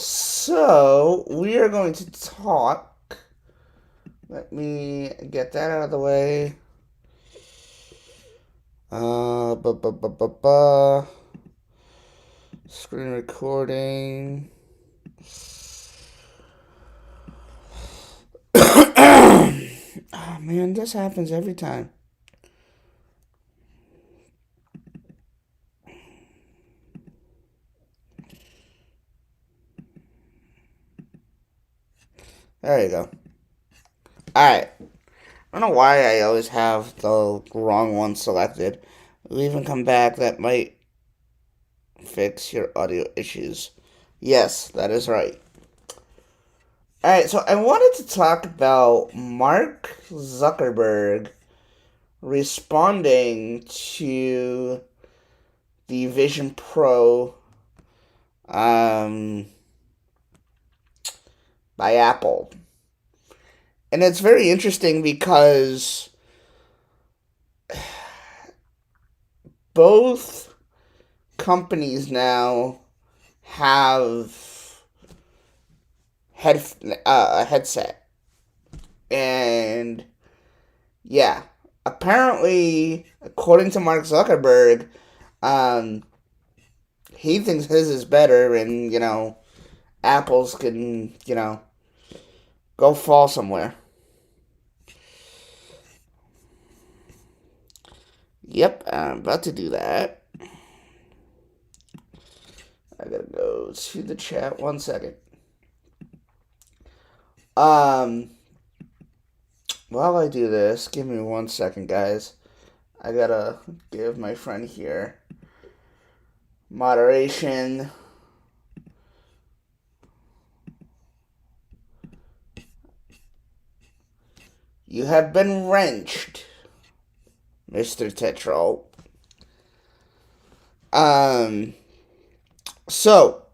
So, we are going to talk. Let me get that out of the way. Ba ba ba ba ba. Screen recording. Oh man, this happens every time. There you go. Alright. I don't know why I always have the wrong one selected. Leave and come back. That might fix your audio issues. Yes, that is right. Alright, so I wanted to talk about Mark Zuckerberg responding to the Vision Pro um, by Apple. And it's very interesting because both companies now have a headset. And yeah, apparently, according to Mark Zuckerberg, um, he thinks his is better, and Apple's can go fall somewhere. Yep, I'm about to do that. I gotta go to the chat. 1 second. Um, while I do this, give me 1 second, guys. I gotta give my friend here moderation. You have been wrenched, Mr. Tetrol. Um, so,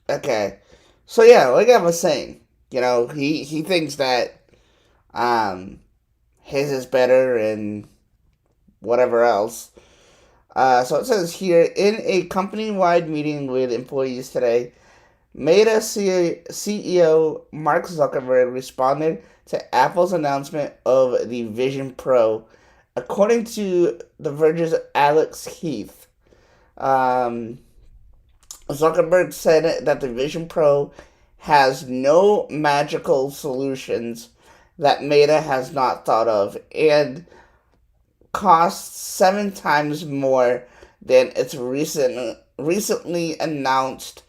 okay. So, yeah, like I was saying, he thinks that um, his is better and whatever else. So it says here, in a company-wide meeting with employees today, Meta CEO Mark Zuckerberg responded to Apple's announcement of the Vision Pro. According to The Verge's Alex Heath, um, Zuckerberg said that the Vision Pro has no magical solutions that Meta has not thought of and costs 7 times more than its recently announced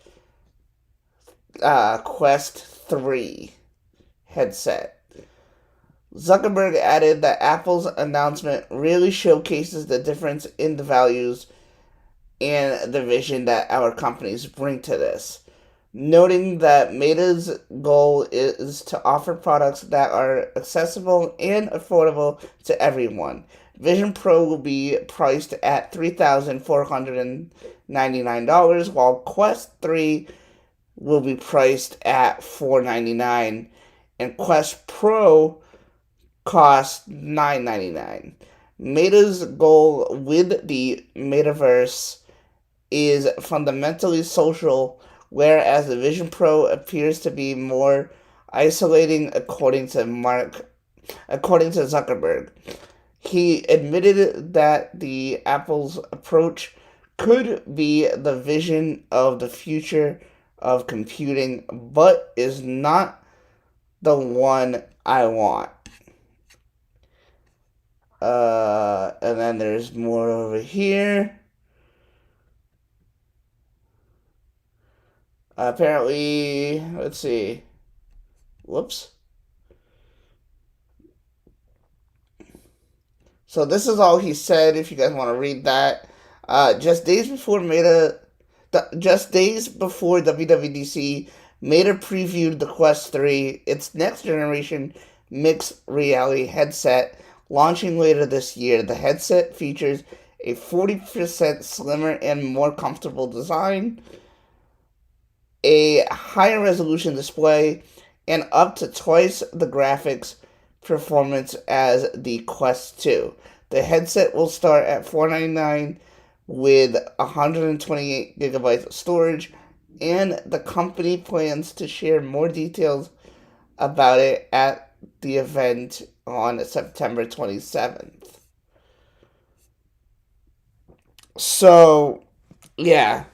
Quest 3 headset. Zuckerberg added that Apple's announcement really showcases the difference in the values and the vision that our companies bring to this, noting that Meta's goal is to offer products that are accessible and affordable to everyone. Vision Pro will be priced at $3,499, while Quest 3 will be priced at $499, and Quest Pro costs $999. Meta's goal with the metaverse is fundamentally social, whereas the Vision Pro appears to be more isolating, according to Zuckerberg. He admitted that the Apple's approach could be the vision of the future of computing, but is not the one I want. And then there's more over here. Apparently, let's see. Whoops. So this is all he said. If you guys want to read that, just days before WWDC, Meta previewed the Quest 3, its next generation mixed reality headset, launching later this year. The headset features a 40% slimmer and more comfortable design, a higher resolution display, and up to twice the graphics performance as the Quest 2. The headset will start at $499 with 128 gigabytes of storage and the company plans to share more details about it at the event on September 27th. So, yeah.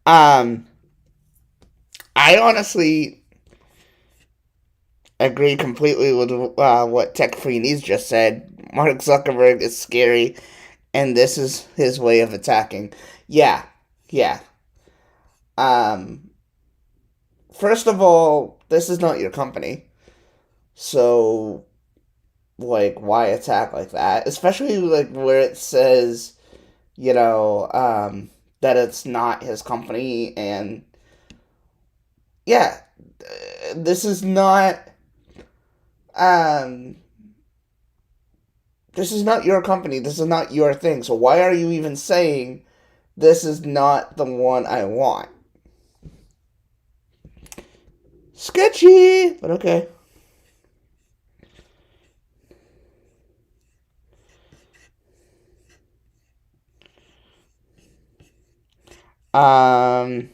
Um, I honestly agree completely with what Tech Freeney's just said. Mark Zuckerberg is scary, and this is his way of attacking. Yeah, yeah. Um, First of all, this is not your company, so like, why attack like that? Especially like where it says, that it's not his company, and yeah, this is not um this is not your company. This is not your thing. So why are you even saying this is not the one I want? Sketchy, but okay. Um,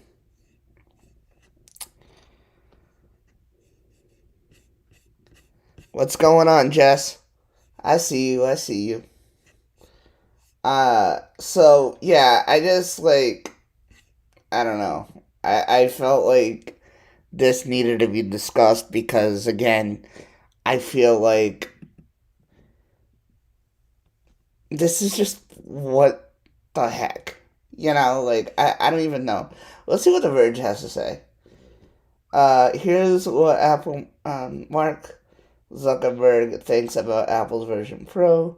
what's going on, Jess? I see you. I see you. So yeah, I just like, I don't know. I felt like this needed to be discussed because again, I feel like this is just what the heck. Like I don't even know. Let's see what the Verge has to say. Here's what Apple Mark Zuckerberg thinks about Apple's version Pro.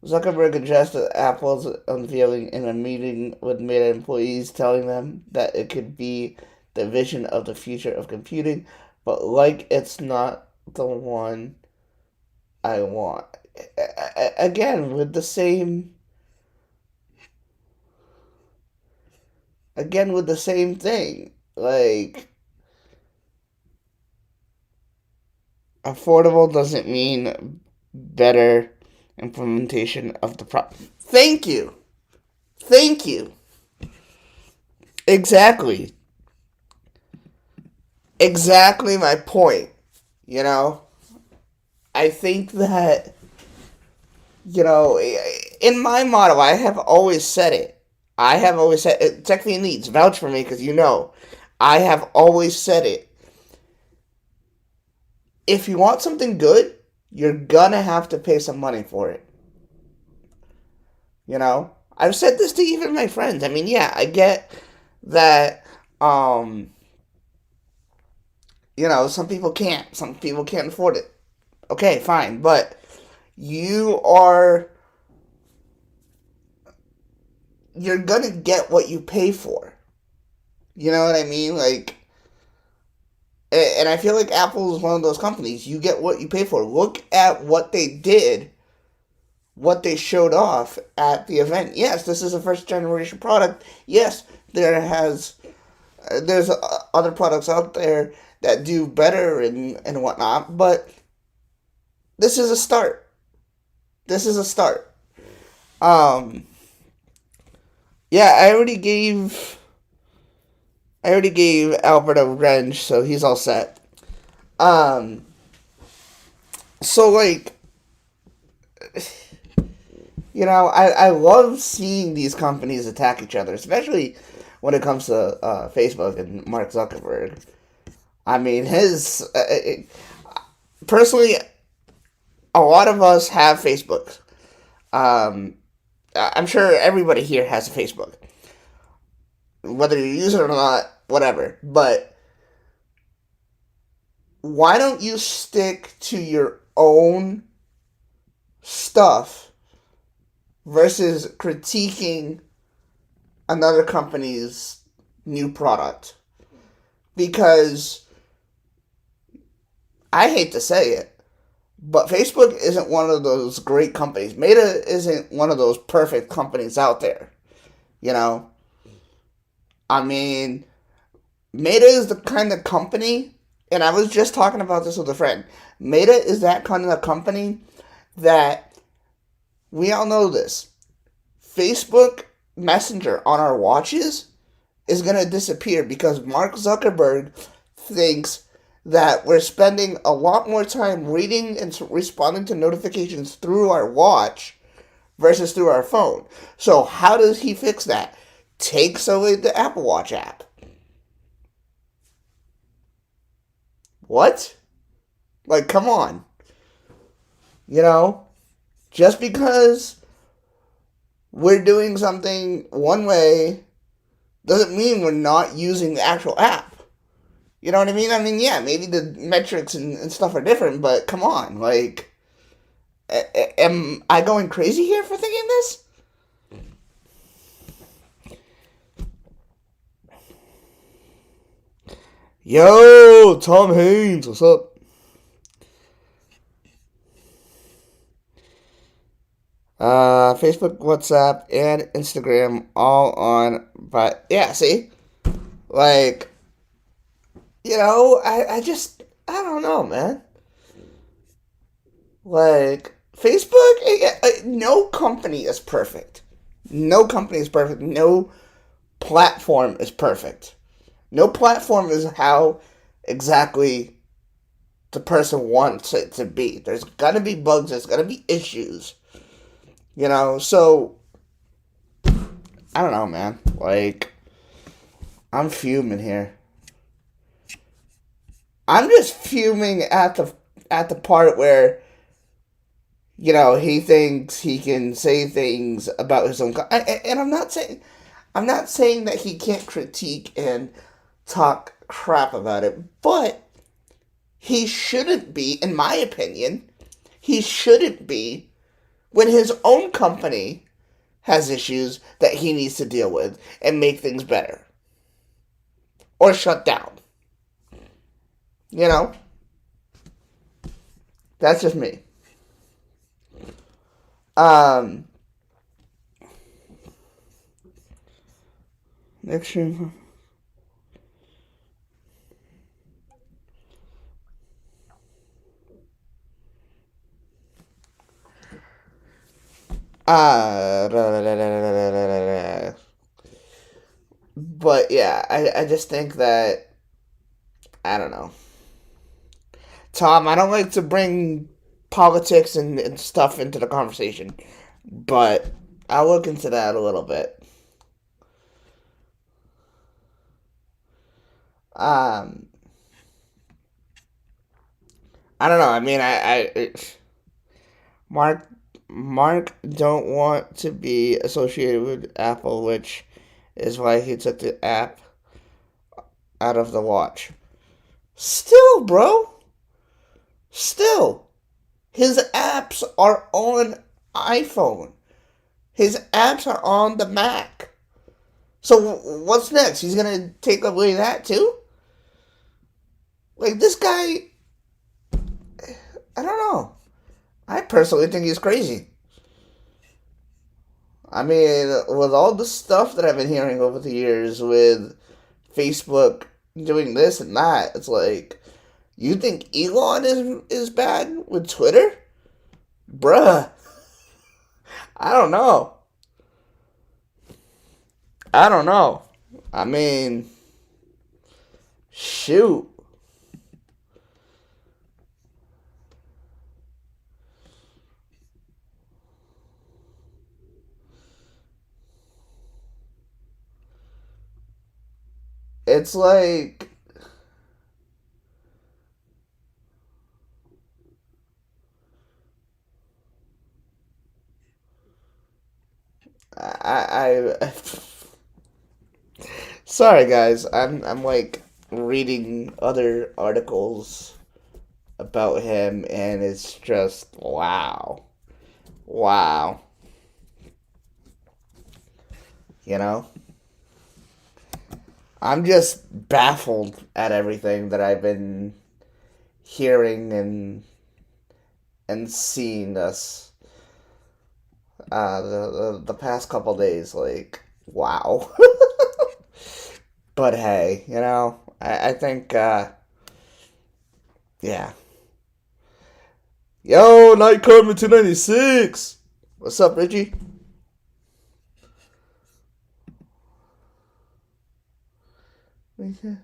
Zuckerberg addressed Apple's unveiling in a meeting with Meta employees, telling them that it could be the vision of the future of computing, but like it's not the one I want. Again, with the same, thing. Like, affordable doesn't mean better implementation of the problem. Thank you. Thank you. Exactly. Exactly my point. You know, I think that, in my motto, I have always said it. I have always said it. Technically needs vouch for me because I have always said it. If you want something good, you're gonna have to pay some money for it. I've said this to even my friends. I mean, yeah, I get that. Some people can't. Some people can't afford it. Okay, fine, but you are you're gonna get what you pay for. You know what I mean? Like, and I feel like Apple is one of those companies. You get what you pay for. Look at what they did, what they showed off at the event. Yes, this is a first generation product. Yes, there's other products out there that do better and whatnot, but this is a start. This is a start. Um, yeah, I already gave Albert a wrench, so he's all set. Um, so like, I love seeing these companies attack each other, especially when it comes to Facebook and Mark Zuckerberg. I mean, personally, a lot of us have Facebook. Um, I'm sure everybody here has a Facebook, whether you use it or not, whatever. But why don't you stick to your own stuff versus critiquing another company's new product? Because I hate to say it, but Facebook isn't one of those great companies. Meta isn't one of those perfect companies out there. You know, I mean, Meta is the kind of company, and I was just talking about this with a friend. Meta is that kind of company that we all know this. Facebook Messenger on our watches is going to disappear because Mark Zuckerberg thinks that we're spending a lot more time reading and responding to notifications through our watch versus through our phone. So, how does he fix that? Takes away the Apple Watch app. What? Like, come on. You know, just because we're doing something one way doesn't mean we're not using the actual app. You know what I mean? I mean, yeah, maybe the metrics and stuff are different, but come on. Like, am I going crazy here for thinking this? Yo, Tom Haynes, what's up? Facebook, WhatsApp, and Instagram all on. But yeah, see, like, I don't know, man. Like Facebook, no company is perfect. No company is perfect. No platform is perfect. No platform is how exactly the person wants it to be. There's gonna be bugs. There's gonna be issues. So I don't know, man. Like, I'm fuming here. I'm just fuming at the part where he thinks he can say things about his own. And I'm not saying that he can't critique and talk crap about it, but he shouldn't be, in my opinion. He shouldn't be when his own company has issues that he needs to deal with and make things better or shut down. You know, that's just me. Um, Next year. Uh, but yeah, I just think that, I don't know. Tom, I don't like to bring politics and stuff into the conversation, but I'll look into that a little bit. Um, I don't know. I mean, Mark Mark don't want to be associated with Apple, which is why he took the app out of the watch. Still, bro. Still, his apps are on iPhone. His apps are on the Mac. So what's next? He's gonna take away that too? Like, this guy, I don't know. I personally think he's crazy. I mean, with all the stuff that I've been hearing over the years with Facebook doing this and that, it's like, you think Elon is bad with Twitter? Bruh, I don't know. I don't know. I mean, shoot. It's like, I sorry guys, I'm like reading other articles about him, and it's just wow. Wow. You know? I'm just baffled at everything that I've been hearing and seeing this the past couple days. Like, wow. But hey, I think yeah. Yo, Night Carmen 296. What's up, Richie? Okay.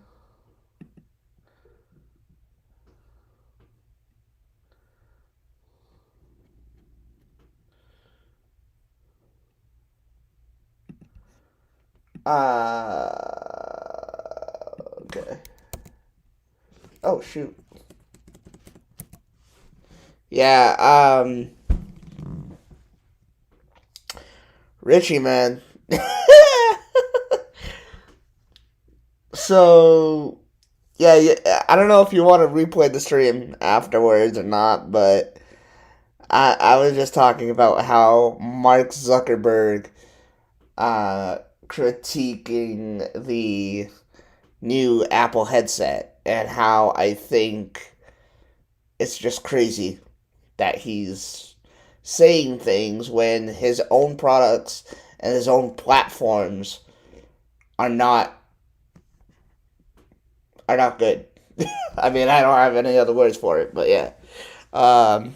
Oh shoot. Yeah. Richie, man. So yeah, yeah, I don't know if you want to replay the stream afterwards or not, but I was just talking about how Mark Zuckerberg uh, critiquing the new Apple headset and how I think it's just crazy that he's saying things when his own products and his own platforms are not are not good. I mean, I don't have any other words for it, but yeah. Um,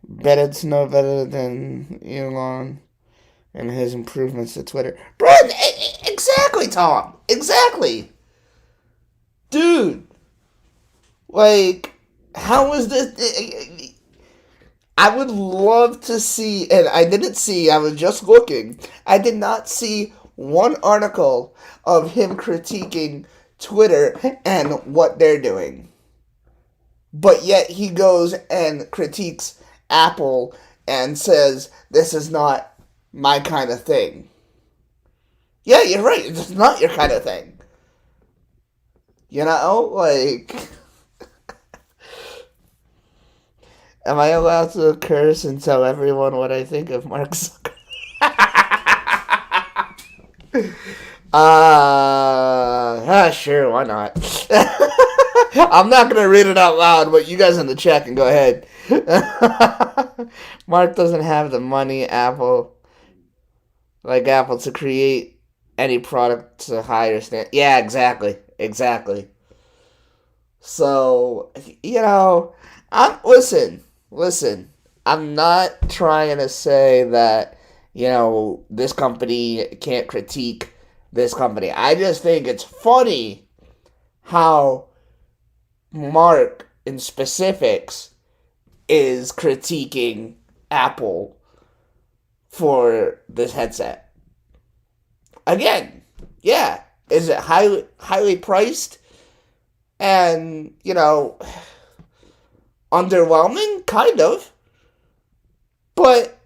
Bet it's no better than Elon and his improvements to Twitter. Bro, exactly, Tom. Exactly. Dude, like, how is this? I would love to see, and I didn't see, I was just looking. I did not see one article of him critiquing Twitter and what they're doing. But yet he goes and critiques Apple and says, this is not my kind of thing. Yeah, you're right. It's not your kind of thing. You know, like, am I allowed to curse and tell everyone what I think of Mark Zuckerberg? Sure, why not? I'm not gonna read it out loud, but you guys in the chat can go ahead. Mark doesn't have the money Apple to create any product to higher standard. Yeah, exactly, exactly. So I'm listen. I'm not trying to say that this company can't critique this company. I just think it's funny how Mark in specifics is critiquing Apple for this headset. Again, yeah, is it highly priced and underwhelming? Kind of, but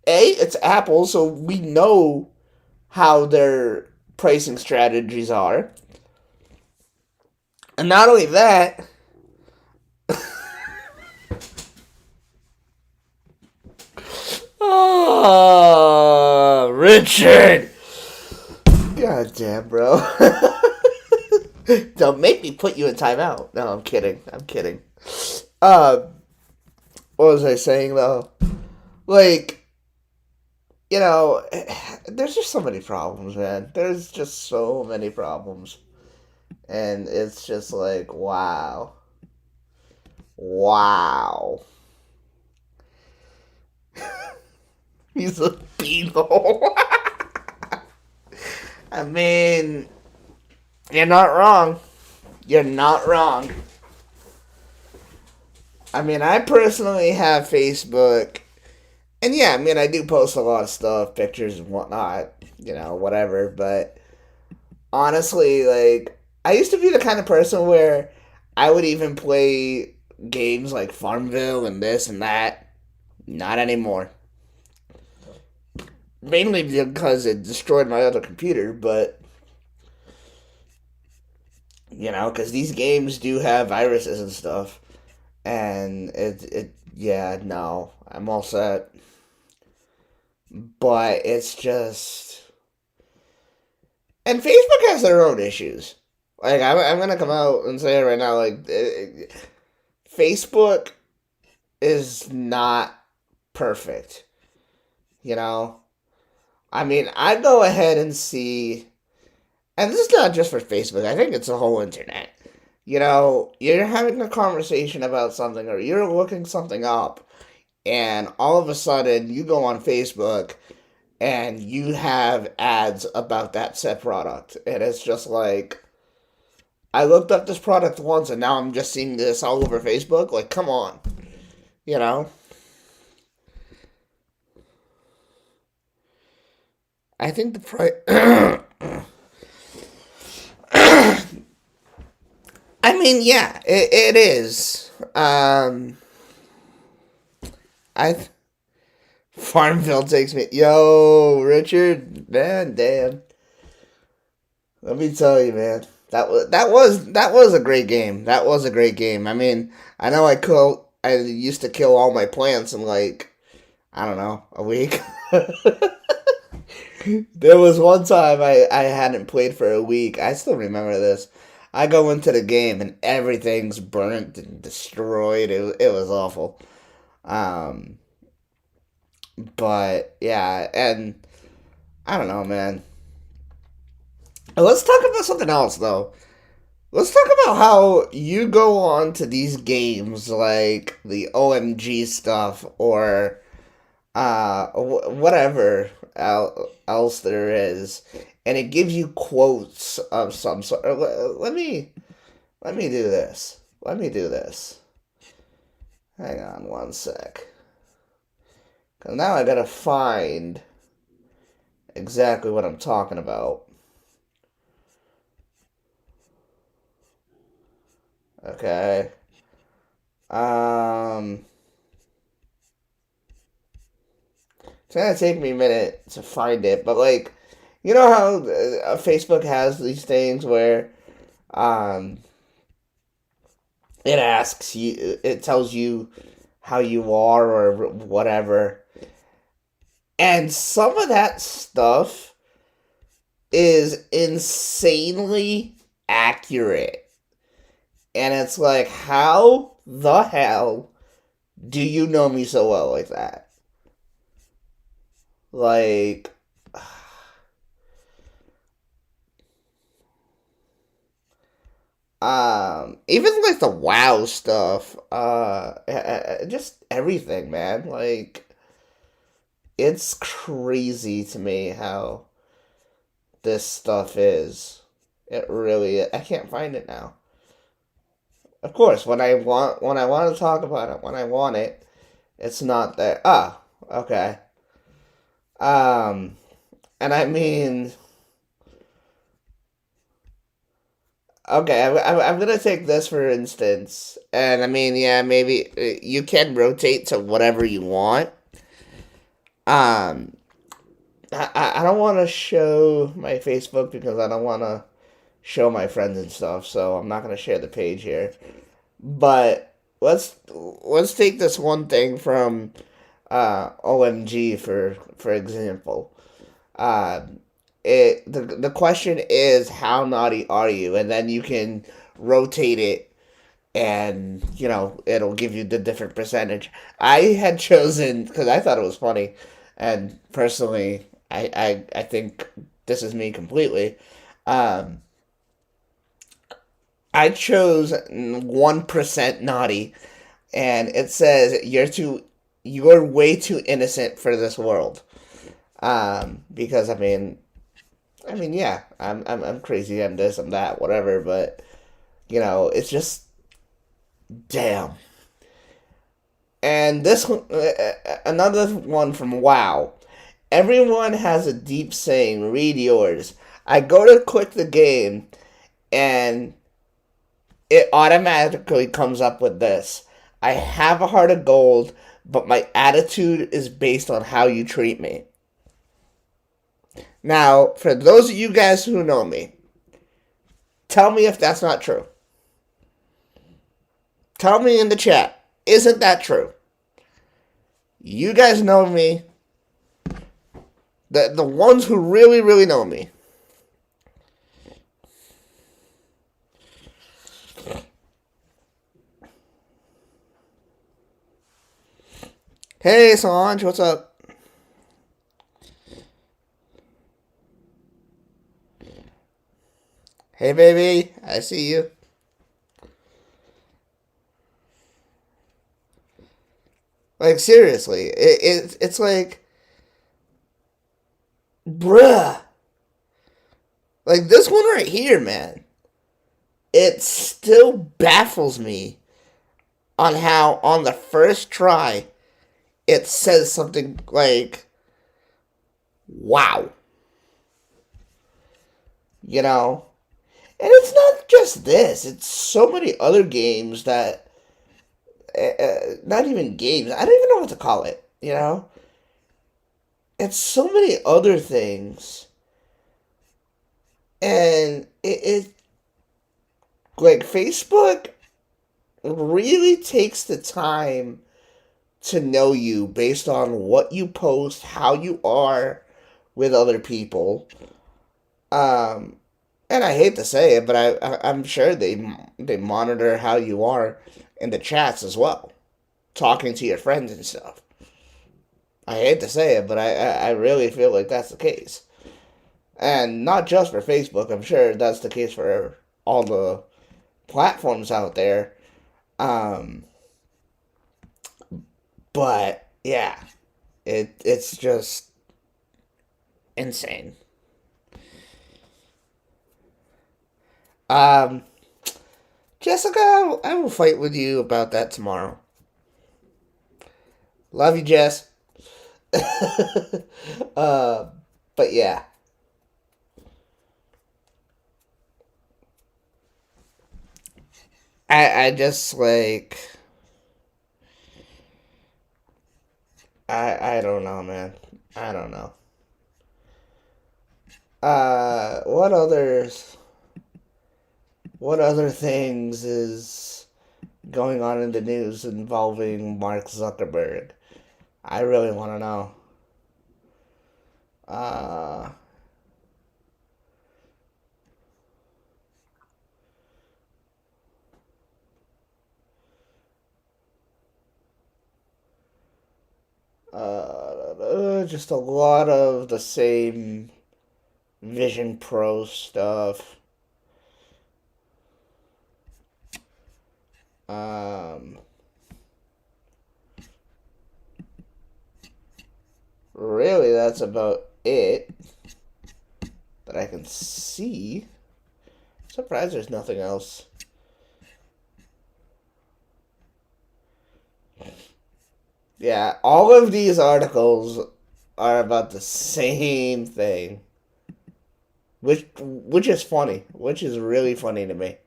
it's Apple, so we know how their pricing strategies are, and not only that. Oh, Richard! God damn, bro. Don't make me put you in timeout. No, I'm kidding. I'm kidding. Uh, what was I saying, though? Like, there's just so many problems, man. There's just so many problems. And it's just like, wow. Wow. He's a beanhole. I mean, you're not wrong. You're not wrong. I mean, I personally have Facebook. And yeah, I mean, I do post a lot of stuff, pictures and whatnot, whatever. But honestly, like, I used to be the kind of person where I would even play games like Farmville and this and that. Not anymore. Mainly because it destroyed my other computer, but because these games do have viruses and stuff, and yeah, no, I'm all set. But it's just, and Facebook has their own issues. Like I'm gonna come out and say it right now, like Facebook is not perfect. I mean, I go ahead and see, and this is not just for Facebook. I think it's the whole internet. You're having a conversation about something, or you're looking something up, and all of a sudden you go on Facebook and you have ads about that said product, and it's just like, I looked up this product once and now I'm just seeing this all over Facebook. Like, come on, you know. I think the price. I mean, yeah, it is. I Farmville takes me. Yo, Richard, man, damn. Let me tell you, man. That was a great game. That was a great game. I mean, I know I used to kill all my plants in like, I don't know, a week. There was one time I hadn't played for a week. I still remember this. I go into the game and everything's burnt and destroyed. It was awful. Um, but yeah, and I don't know, man. Let's talk about something else though. Let's talk about how you go on to these games like the OMG stuff or whatever else there is, and it gives you quotes of some sort. Let me do this. Let me do this. Hang on one sec. Cause now I gotta find exactly what I'm talking about. Okay. Um, it's gonna take me a minute to find it, but like, you know how Facebook has these things where um, it tells you how you are or whatever, and some of that stuff is insanely accurate, and it's like, how the hell do you know me so well like that? Like, even like the WoW stuff, just everything, man. Like, it's crazy to me how this stuff is. It really, I can't find it now. Of course, when I want to talk about it, when I want it, it's not there. Ah, okay. Um, and I mean, okay, I'm gonna take this for instance, and I mean, yeah, maybe you can rotate to whatever you want. Um, I don't want to show my Facebook because I don't want to show my friends and stuff, so I'm not gonna share the page here. But let's take this one thing from OMG for example. Uh, the question is how naughty are you, and then you can rotate it, and it'll give you the different percentage. I had chosen because I thought it was funny, and personally, I think this is me completely. Um, I chose 1% naughty, and it says you're way too innocent for this world. Because I mean, yeah, I'm crazy. I'm this. I'm that. Whatever. But it's just damn. And this one, another one from Wow. Everyone has a deep saying. Read yours. I go to click the game, and it automatically comes up with this. I have a heart of gold, but my attitude is based on how you treat me. Now, for those of you guys who know me, tell me if that's not true. Tell me in the chat. Isn't that true? You guys know me. The ones who really, really know me. Hey, Solange, what's up? Hey, baby, I see you. Like seriously, it's like, bruh. Like this one right here, man. It still baffles me on how on the first try it says something like, wow, you know. And it's not just this; it's so many other games that, not even games. I don't even know what to call it. You know, it's so many other things, and it like Facebook really takes the time to know you based on what you post, how you are with other people. Um, and I hate to say it, but I'm sure they monitor how you are in the chats as well, talking to your friends and stuff. I hate to say it, but I really feel like that's the case, and not just for Facebook. I'm sure that's the case for all the platforms out there. Um, but yeah, it's just insane. Um, Jessica, I will fight with you about that tomorrow. Love you, Jess. uh, but yeah, I just like I don't know, man. I don't know. What others? What other things is going on in the news involving Mark Zuckerberg? I really want to know. Uh, just a lot of the same Vision Pro stuff. Um, Really, that's about it that I can see. Surprised there's nothing else. Yeah, all of these articles are about the same thing, which is funny, which is really funny to me.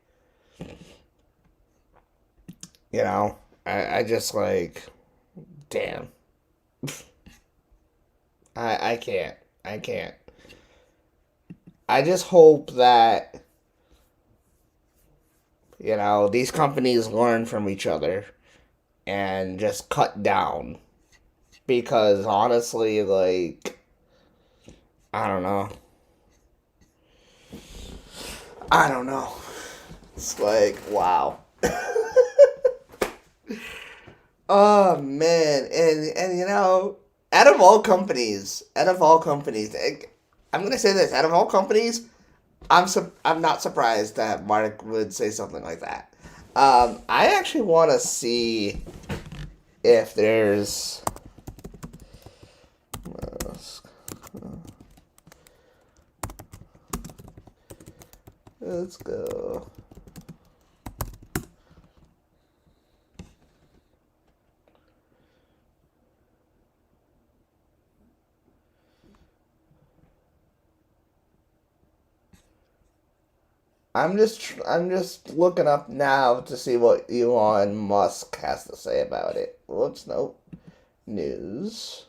You know, I just like, damn, I can't, I can't. I just hope that these companies learn from each other and just cut down because honestly, like, I don't know. I don't know. It's like, wow. Oh man, and out of all companies, I'm gonna say this: out of all companies, I'm not surprised that Mark would say something like that. I actually want to see if there's. Let's go. I'm just looking up now to see what Elon Musk has to say about it. Whoops, nope. News.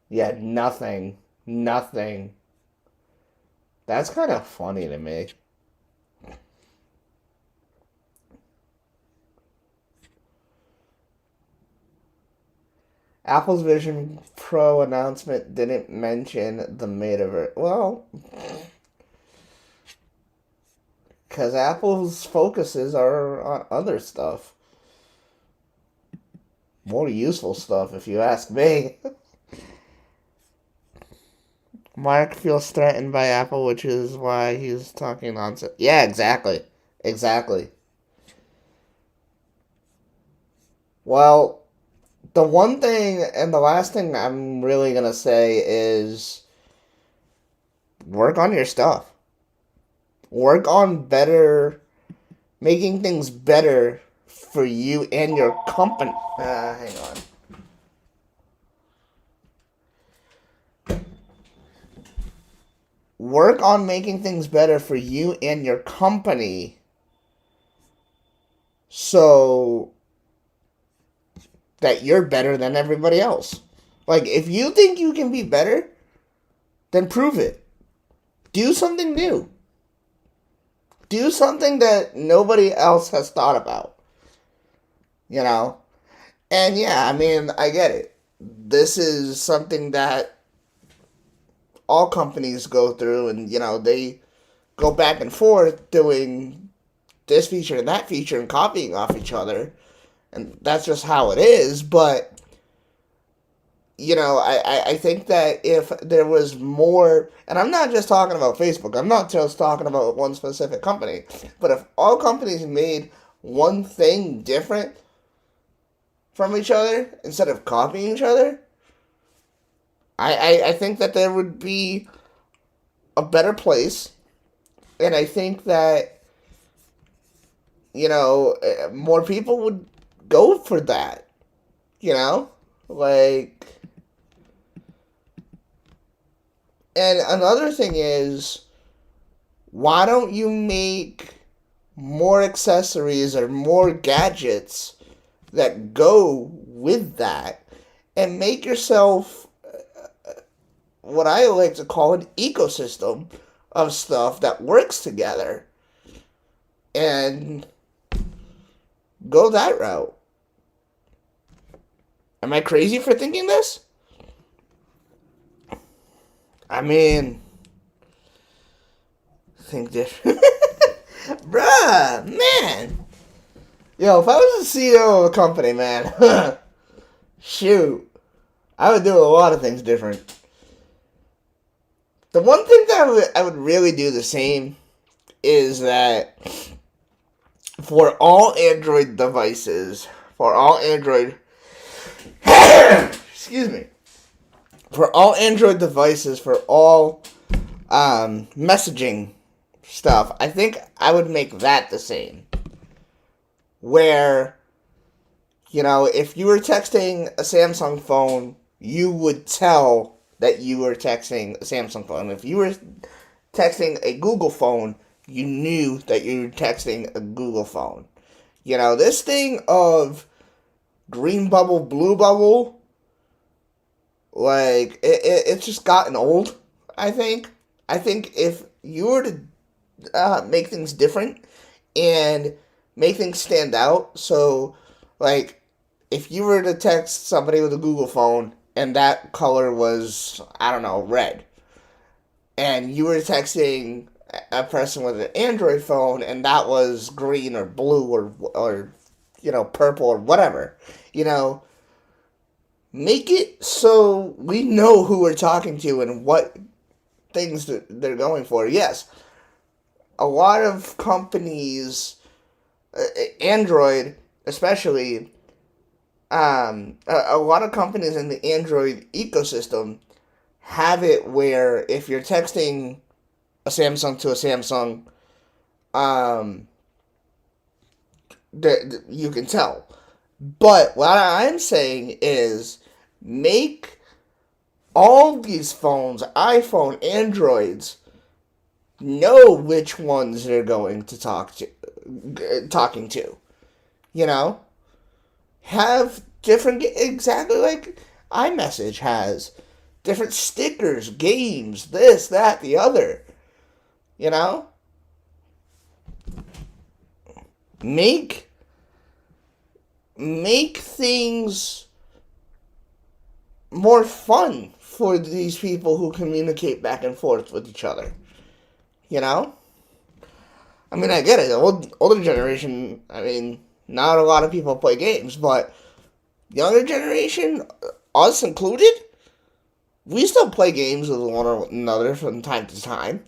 Yeah, nothing. Nothing. That's kind of funny to me. Apple's Vision Pro announcement didn't mention the metaverse. Well, because Apple's focuses are on other stuff. More useful stuff, if you ask me. Mark feels threatened by Apple, which is why he's talking nonsense. Yeah, exactly. Exactly. Well, the one thing and the last thing I'm really going to say is work on your stuff. Work on making things better for you and your company. Hang on. Work on making things better for you and your company so that you're better than everybody else. Like, if you think you can be better, then prove it. Do something new. Do something that nobody else has thought about. You know? And yeah, I mean, I get it. This is something that all companies go through, and, they go back and forth doing this feature and that feature and copying off each other. And that's just how it is. But, I think that if there was more, and I'm not just talking about Facebook, I'm not just talking about one specific company, but if all companies made one thing different from each other instead of copying each other, I think that there would be a better place. And I think that, more people would go for that. Like, and another thing is, why don't you make more accessories or more gadgets that go with that and make yourself what I like to call an ecosystem of stuff that works together and go that route. Am I crazy for thinking this? I mean, think different. Bruh, man. Yo, if I was the CEO of a company, man, shoot, I would do a lot of things different. The one thing that I would really do the same is that for all Android devices, for all Android, excuse me, for all Android devices, for all messaging stuff, I think I would make that the same. Where, if you were texting a Samsung phone, you would tell that you were texting a Samsung phone. If you were texting a Google phone, you knew that you were texting a Google phone. This thing of green bubble, blue bubble, like, it's just gotten old, I think. I think if you were to make things different and make things stand out, so, like, if you were to text somebody with a Google phone and that color was, I don't know, red, and you were texting a person with an Android phone and that was green or blue or purple or whatever, make it so we know who we're talking to and what things that they're going for. Yes, a lot of companies, Android especially, a lot of companies in the Android ecosystem have it where if you're texting a Samsung to a Samsung, you can tell. But what I'm saying is make all these phones, iPhone, Androids, know which ones they're going to talking to. Have different, exactly like iMessage has. Different stickers, games, this, that, the other. Make things more fun for these people who communicate back and forth with each other. I mean, I get it. The older generation, I mean, not a lot of people play games, but younger generation, us included, we still play games with one another from time to time.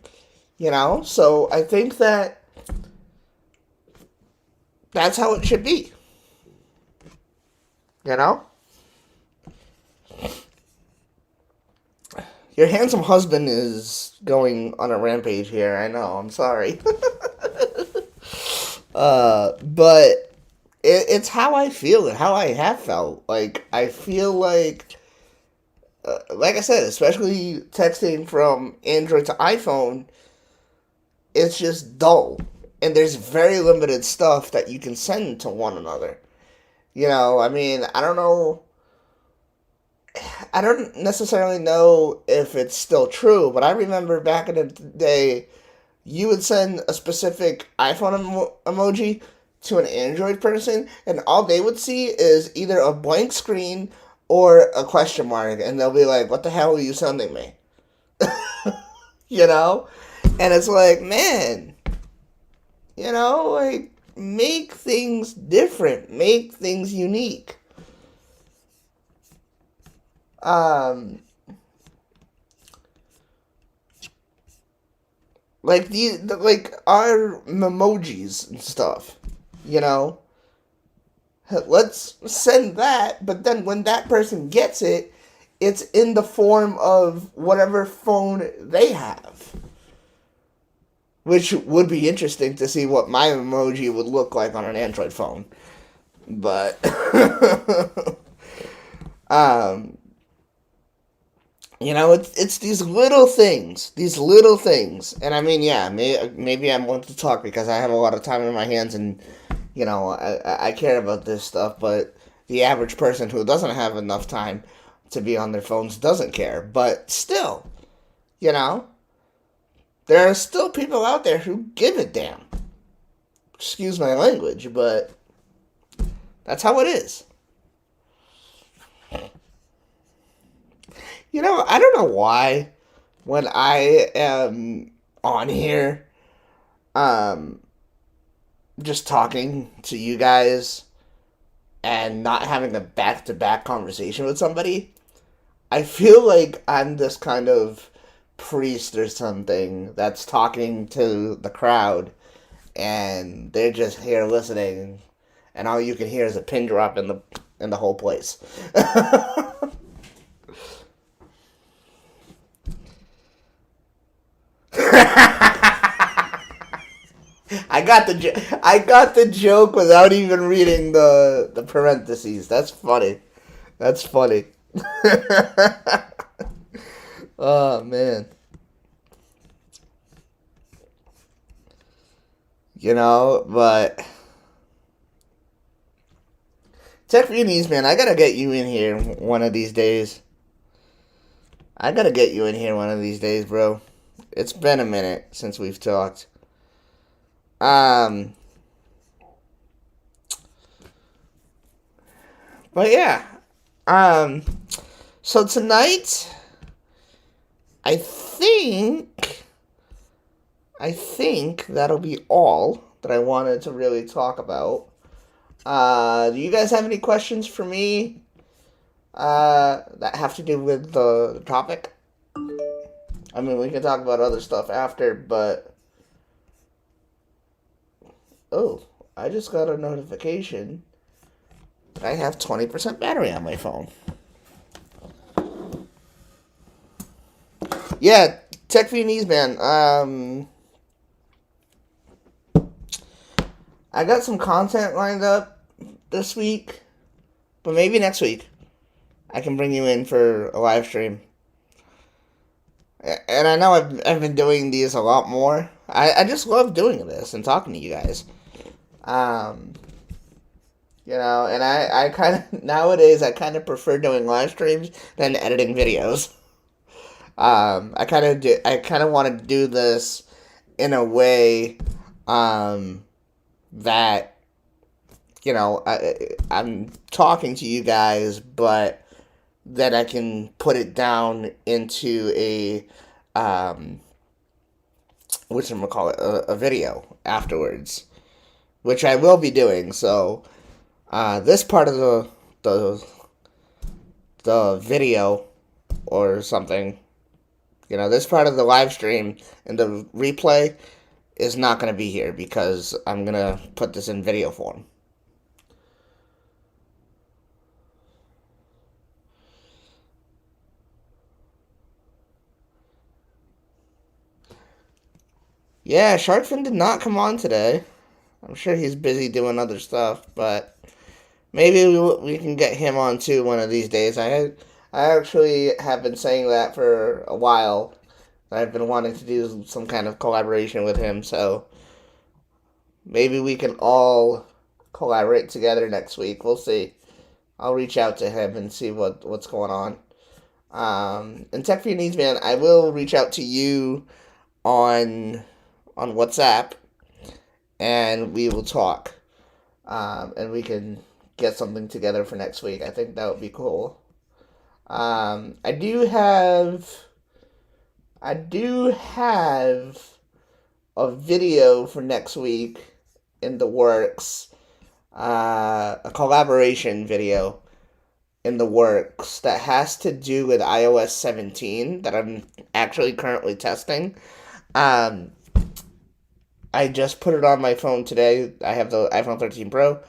So I think that that's how it should be. You know, your handsome husband is going on a rampage here. I know. I'm sorry. But it's how I feel and how I have felt. Like I feel like I said, especially texting from Android to iPhone, it's just dull, and there's very limited stuff that you can send to one another. I mean, I don't know. I don't necessarily know if it's still true, but I remember back in the day, you would send a specific iPhone emoji to an Android person, and all they would see is either a blank screen or a question mark, and they'll be like, "What the hell are you sending me?" you know? And it's like, man, like, make things different, make things unique. Um, like like our emojis and stuff, you know. Let's send that, but then when that person gets it, it's in the form of whatever phone they have. Which would be interesting to see what my emoji would look like on an Android phone. But um it's these little things. And I mean, yeah, maybe I'm one to talk because I have a lot of time in my hands, and I care about this stuff, but the average person who doesn't have enough time to be on their phones doesn't care. But still, you know, there are still people out there who give a damn. Excuse my language, but that's how it is. I don't know why when I am on here, um, just talking to you guys and not having a back to back conversation with somebody, I feel like I'm this kind of priest or something that's talking to the crowd, and they're just here listening, and all you can hear is a pin drop in the whole place. I got the joke without even reading the parentheses. That's funny. That's funny. Oh man. But Tech Reunions, man, I gotta get you in here one of these days. I gotta get you in here one of these days, bro. It's been a minute since we've talked. Um, but yeah. Um, so tonight, I think, I think that'll be all that I wanted to really talk about. Do you guys have any questions for me that have to do with the topic? I mean, we can talk about other stuff after, but oh, I just got a notification that I have 20% battery on my phone. Yeah, Tech Vietnamese, man. I got some content lined up this week, but maybe next week I can bring you in for a live stream. And I know I've been doing these a lot more. I just love doing this and talking to you guys. Um, and I kind of, nowadays, I kind of prefer doing live streams than editing videos. I kind of want to do this in a way, that, I'm talking to you guys, but that I can put it down into a, whatchamacallit, a video afterwards, which I will be doing. So, this part of the the video or something. This part of the live stream and the replay is not going to be here because I'm going to put this in video form. Yeah, Sharkfin did not come on today. I'm sure he's busy doing other stuff, but maybe we can get him on too one of these days. I actually have been saying that for a while. I've been wanting to do some kind of collaboration with him, so maybe we can all collaborate together next week. We'll see. I'll reach out to him and see what's going on. And Tech for Your Needs, man, I will reach out to you on WhatsApp, and we will talk, and we can get something together for next week. I think that would be cool. I do have a video for next week in the works, a collaboration video in the works that has to do with iOS 17 that I'm actually currently testing. I just put it on my phone today. I have the iPhone 13 Pro.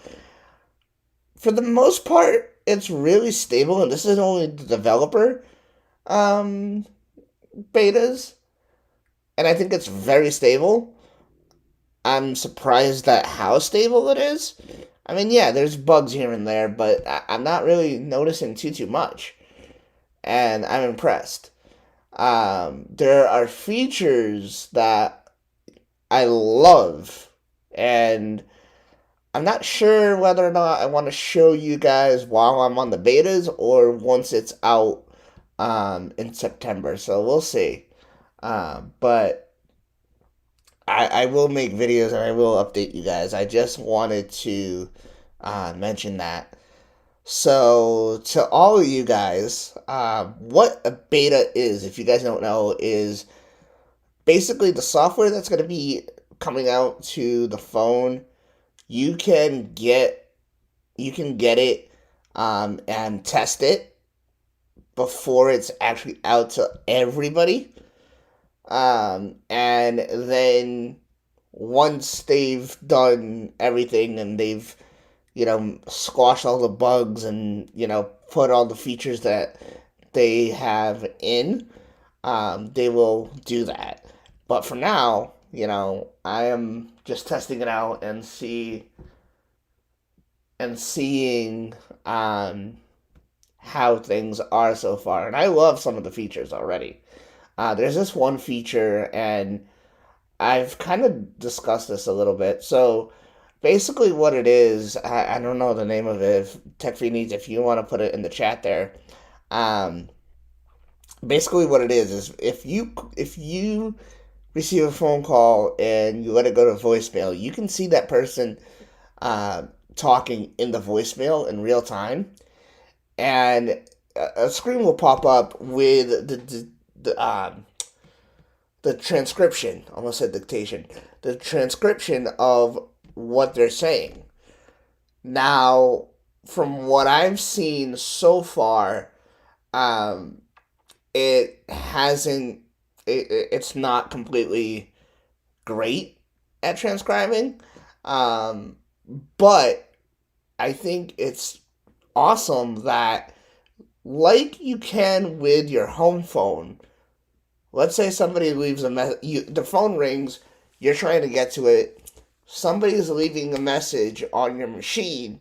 For the most part, it's really stable, and this is only the developer betas, and I think it's very stable. I'm surprised at how stable it is. I mean, yeah, there's bugs here and there, but I'm not really noticing too much, and I'm impressed. There are features that I love, and I'm not sure whether or not I want to show you guys while I'm on the betas or once it's out in September. So we'll see. But I will make videos and I will update you guys. I just wanted to mention that. So to all of you guys, what a beta is, if you guys don't know, is basically the software that's going to be coming out to the phone. You can get it and test it before it's actually out to everybody. And then once they've done everything and they've, squashed all the bugs and, put all the features that they have in, they will do that. But for now, I am just testing it out and seeing how things are so far. And I love some of the features already. There's this one feature, and I've kind of discussed this a little bit. So basically what it is, I don't know the name of it. If Tech for Your Needs, if you want to put it in the chat there. Basically what it is if you receive a phone call and you let it go to voicemail, you can see that person talking in the voicemail in real time, and a screen will pop up with the transcription. Almost said dictation. The transcription of what they're saying. Now, from what I've seen so far, it's not completely great at transcribing, but I think it's awesome that, like you can with your home phone, let's say somebody leaves a message, the phone rings, you're trying to get to it, somebody's leaving a message on your machine,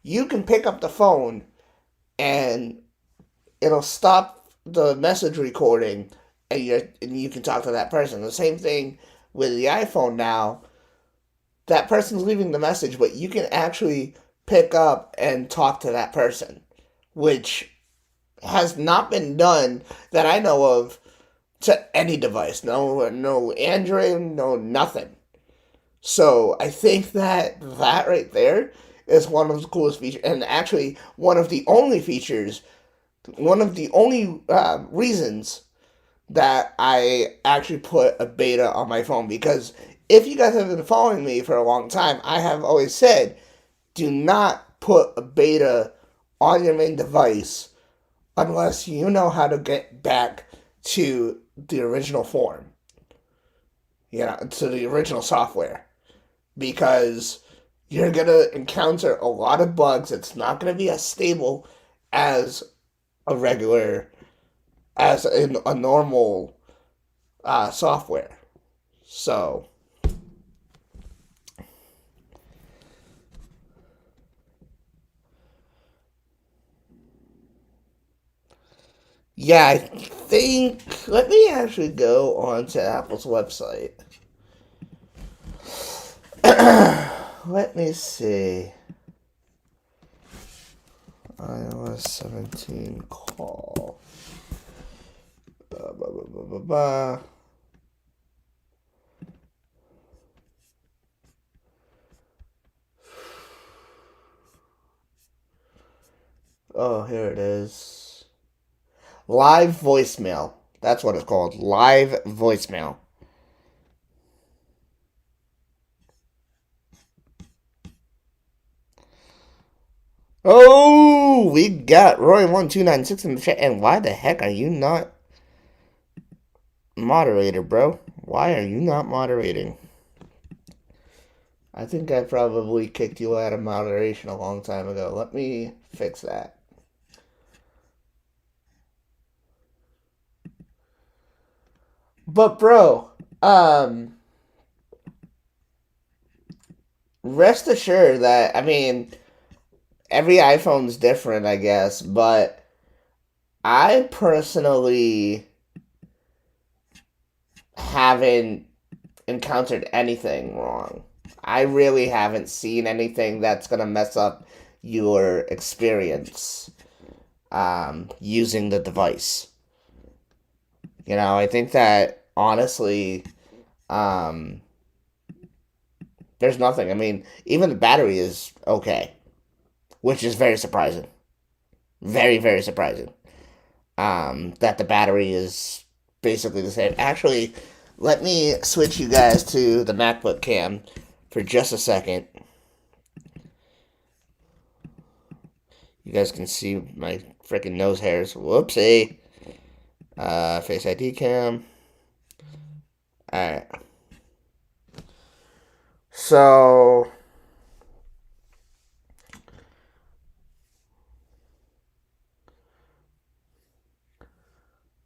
you can pick up the phone and it'll stop the message recording, and you can talk to that person. The same thing with the iPhone now. That person's leaving the message, but you can actually pick up and talk to that person, which has not been done that I know of to any device. No Android, no nothing. So I think that right there is one of the coolest features, and actually one of the only reasons that I actually put a beta on my phone. Because if you guys have been following me for a long time, I have always said, do not put a beta on your main device unless you know how to get back to the original form, to the original software. Because you're going to encounter a lot of bugs. It's not going to be as stable as a regular, as in a normal software. So, yeah, I think. Let me actually go on to Apple's website. Let me see. iOS 17 call. Blah, blah, blah, blah, blah, blah. Oh, here it is. Live voicemail. That's what it's called. Live voicemail. Oh, we got Roy1296 in the chat. And why the heck are you not moderator, bro? Why are you not moderating? I think I probably kicked you out of moderation a long time ago. Let me fix that. But bro, rest assured that, I mean, every iPhone's different, I guess, but I personally haven't encountered anything wrong. I really haven't seen anything that's going to mess up your experience using the device. I think that, honestly, there's nothing. I mean, even the battery is okay, which is very surprising. Very, very surprising. That the battery is basically the same. Actually, let me switch you guys to the MacBook cam for just a second. You guys can see my freaking nose hairs. Whoopsie. Face ID cam. Alright. So,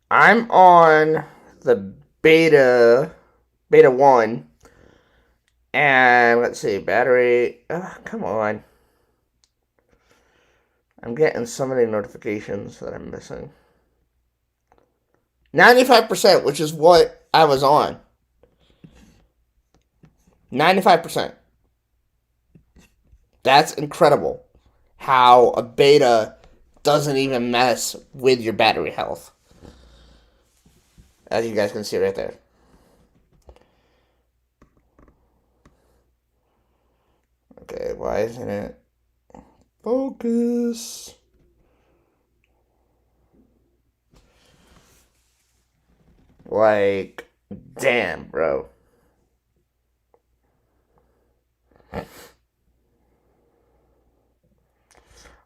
I'm on the beta 1, and let's see, battery, come on. I'm getting so many notifications that I'm missing. 95%, which is what I was on. 95%. That's incredible. How a beta doesn't even mess with your battery health. As you guys can see right there. Okay, why isn't it focus? Like, damn, bro.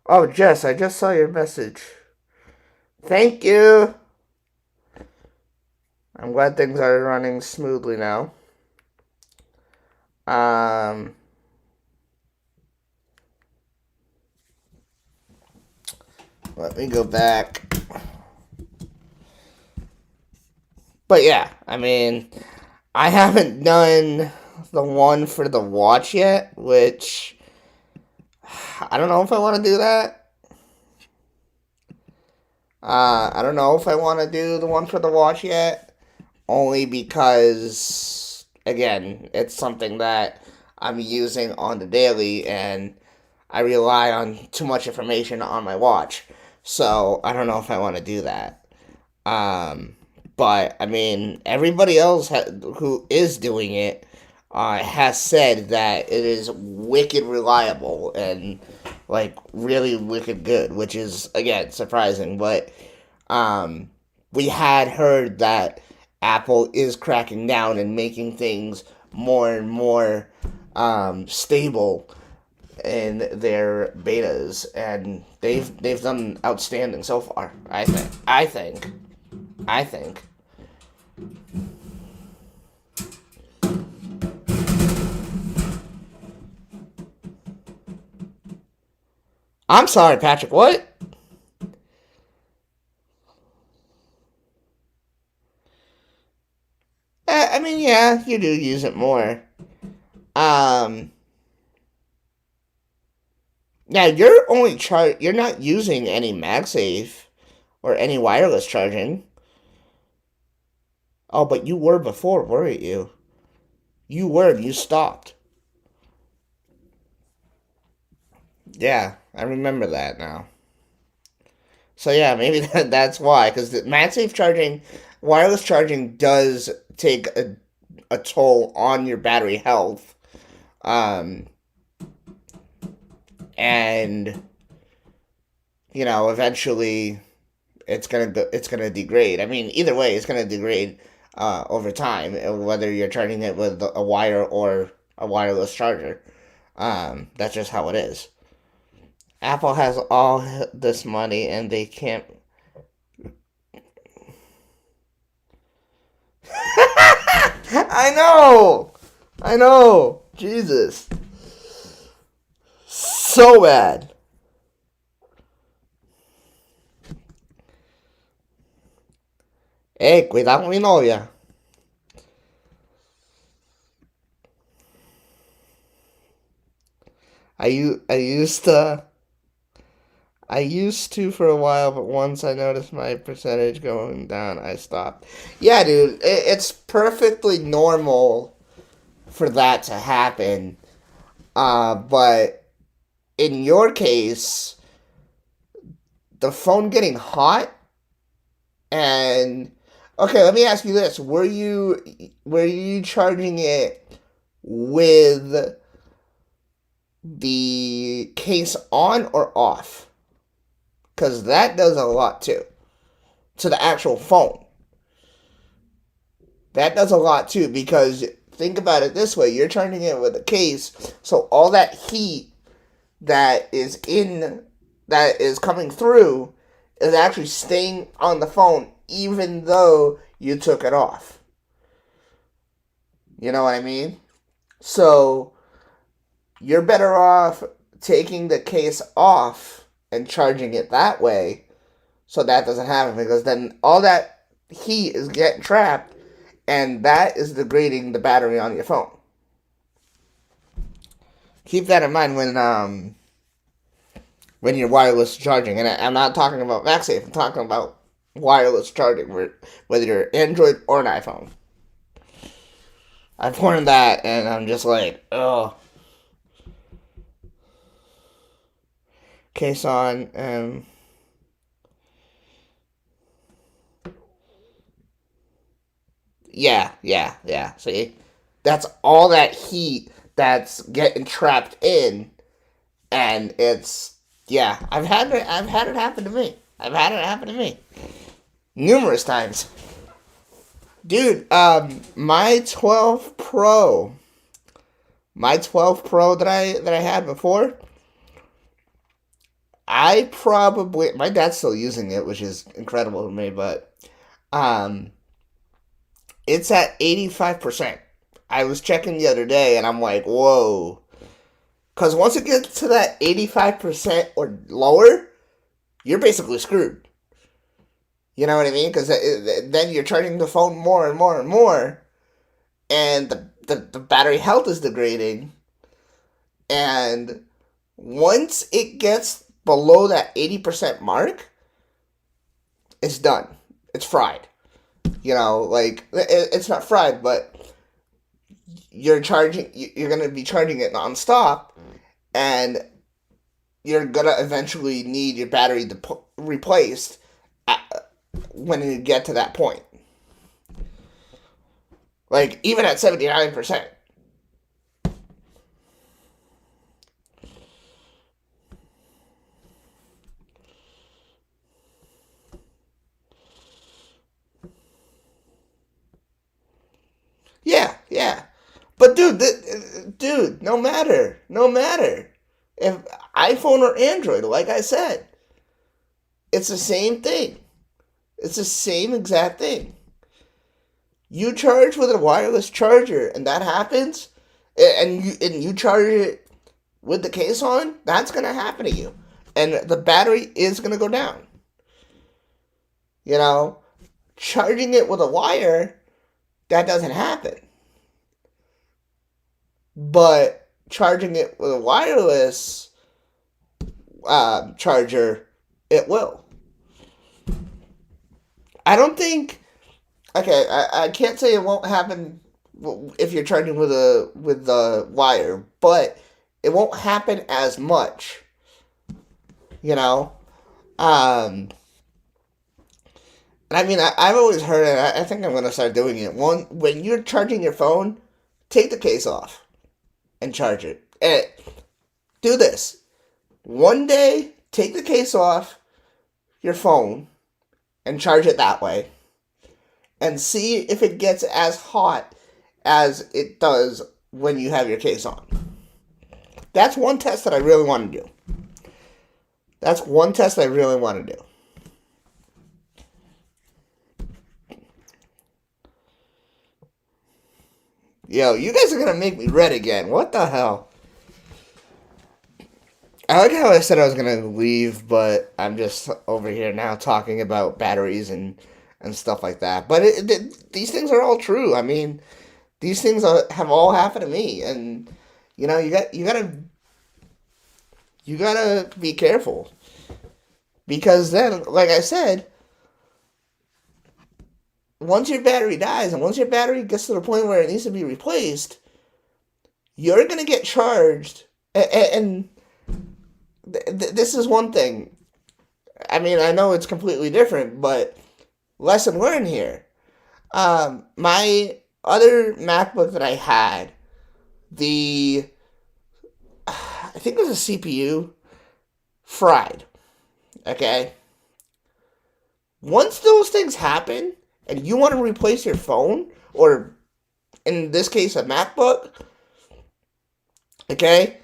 Oh, Jess, I just saw your message. Thank you. I'm glad things are running smoothly now. Let me go back. But yeah, I mean, I haven't done the one for the watch yet, which I don't know if I want to do that. I don't know if I want to do the one for the watch yet, only because, again, it's something that I'm using on the daily, and I rely on too much information on my watch. So I don't know if I want to do that. But I mean, everybody else who is doing it has said that it is wicked reliable and like really wicked good, which is again surprising. But we had heard that Apple is cracking down and making things more and more stable in their betas, and they've done outstanding so far. I think. I think. I'm sorry, Patrick. What? I mean, yeah, you do use it more. Um, Now you're not using any MagSafe or any wireless charging. Oh, but you were before, weren't you? You were. You stopped. Yeah, I remember that now. So yeah, maybe that's why. Because the MagSafe charging, wireless charging does take a toll on your battery health. Um, and eventually it's gonna degrade. I mean, either way, it's gonna degrade over time, whether you're charging it with a wire or a wireless charger. That's just how it is. Apple has all this money and they can't. I know, I know. Jesus, so bad. Cuidado con mi novia. I used to for a while, but once I noticed my percentage going down, I stopped. Yeah, dude, it's perfectly normal for that to happen. But in your case, the phone getting hot and okay, let me ask you this: were you charging it with the case on or off? Because that does a lot too to the actual phone. That does a lot too because think about it this way: you're charging it with a case, so all that heat that is in that is coming through is actually staying on the phone even though you took it off. You know what I mean? So you're better off taking the case off and charging it that way so that doesn't happen because then all that heat is getting trapped and that is degrading the battery on your phone. Keep that in mind when you're wireless charging. And I'm not talking about MagSafe. I'm talking about wireless charging, whether you're Android or an iPhone. I've learned that, and I'm just like, oh, case on, and yeah. See, that's all that heat that's getting trapped in, and it's yeah. I've had it happen to me. I've had it happen to me numerous times. Dude, my 12 Pro that I had before, I probably my dad's still using it, which is incredible to me, but um it's at 85%. I was checking the other day and I'm like, "Whoa." Cuz once it gets to that 85% or lower, you're basically screwed. You know what I mean? Cuz then you're charging the phone more and more and more and the battery health is degrading and once it gets below that 80% mark, it's done. It's fried. Like it's not fried, but you're going to be charging it nonstop and you're going to eventually need your battery replaced when you get to that point. Like even at 79%. Yeah, yeah. But dude, no matter, no matter. If iPhone or Android, like I said, it's the same thing. It's the same exact thing. You charge with a wireless charger, and that happens, and you charge it with the case on, that's gonna happen to you, and the battery is gonna go down. You know, charging it with a wire, that doesn't happen. But charging it with a wireless charger, it will. I don't think. Okay, I can't say it won't happen if you're charging with the wire, but it won't happen as much. You know, um, and I mean, I've always heard it. I think I'm gonna start doing it. When you're charging your phone, take the case off and charge it. And do this. One day, take the case off your phone and charge it that way, and see if it gets as hot as it does when you have your case on. That's one test that I really want to do. That's one test I really want to do. Yo, you guys are gonna make me red again. What the hell? I like how I said I was gonna leave, but I'm just over here now talking about batteries and stuff like that. But these things are all true. I mean, these things have all happened to me, and you gotta be careful because then, like I said, once your battery dies and once your battery gets to the point where it needs to be replaced, you're gonna get charged. And this is one thing. I mean, I know it's completely different, but lesson learned here. My other MacBook that I had, the I think it was a CPU fried. Okay. Once those things happen, and you want to replace your phone, or in this case, a MacBook, okay,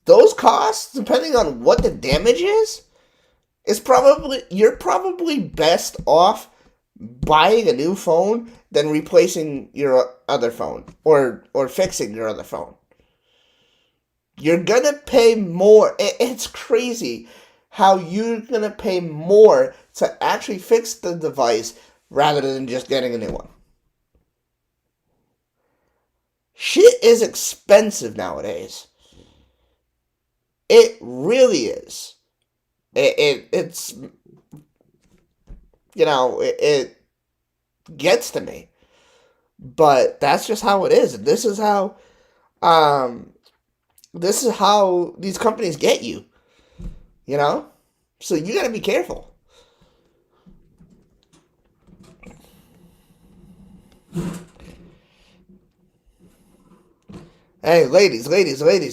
those costs, depending on what the damage is probably you're probably best off buying a new phone than replacing your other phone or fixing your other phone. You're gonna pay more. It's crazy how you're gonna pay more to actually fix the device rather than just getting a new one. Shit is expensive nowadays. It really is. It's it gets to me, but that's just how it is. Um this is how these companies get you. You know, so you got to be careful. Hey, ladies,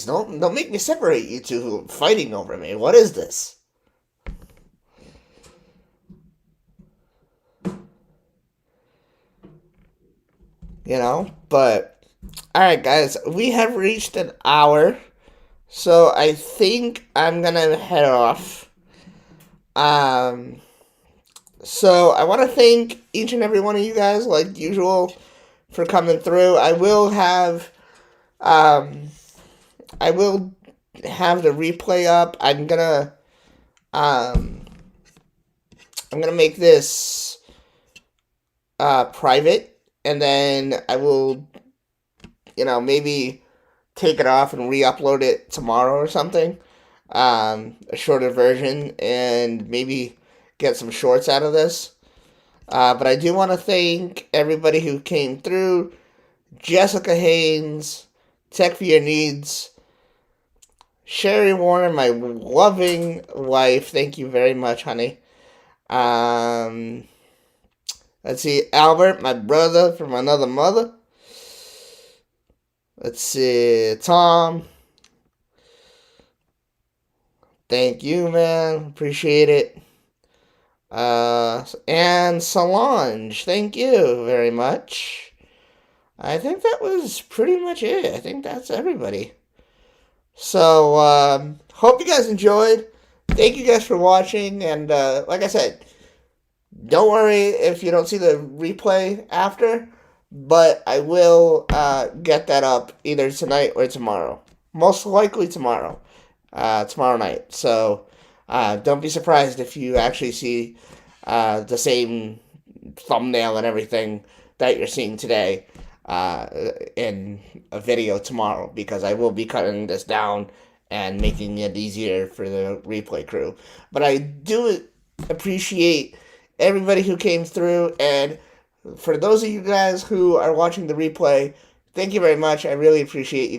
don't make me separate you two fighting over me. What is this? But all right, guys, we have reached an hour, so I think I'm gonna head off. Um, so I want to thank each and every one of you guys, like usual, for coming through. Um, I will have the replay up. Um, I'm gonna make this private, and then I will, maybe take it off and re-upload it tomorrow or something. A shorter version, and maybe get some shorts out of this. But I do want to thank everybody who came through. Jessica Haynes, Tech for Your Needs, Sherry Warner, my loving wife. Thank you very much, honey. Um, let's see, Albert, my brother from another mother. Let's see, Tom. Thank you, man. Appreciate it. And Solange, thank you very much. I think that was pretty much it. I think that's everybody. So, hope you guys enjoyed. Thank you guys for watching. And like I said, don't worry if you don't see the replay after, but I will get that up either tonight or tomorrow. Most likely tomorrow. Tomorrow night. So don't be surprised if you actually see the same thumbnail and everything that you're seeing today in a video tomorrow, because I will be cutting this down and making it easier for the replay crew. But I do appreciate everybody who came through, and for those of you guys who are watching the replay, thank you very much. I really appreciate you guys.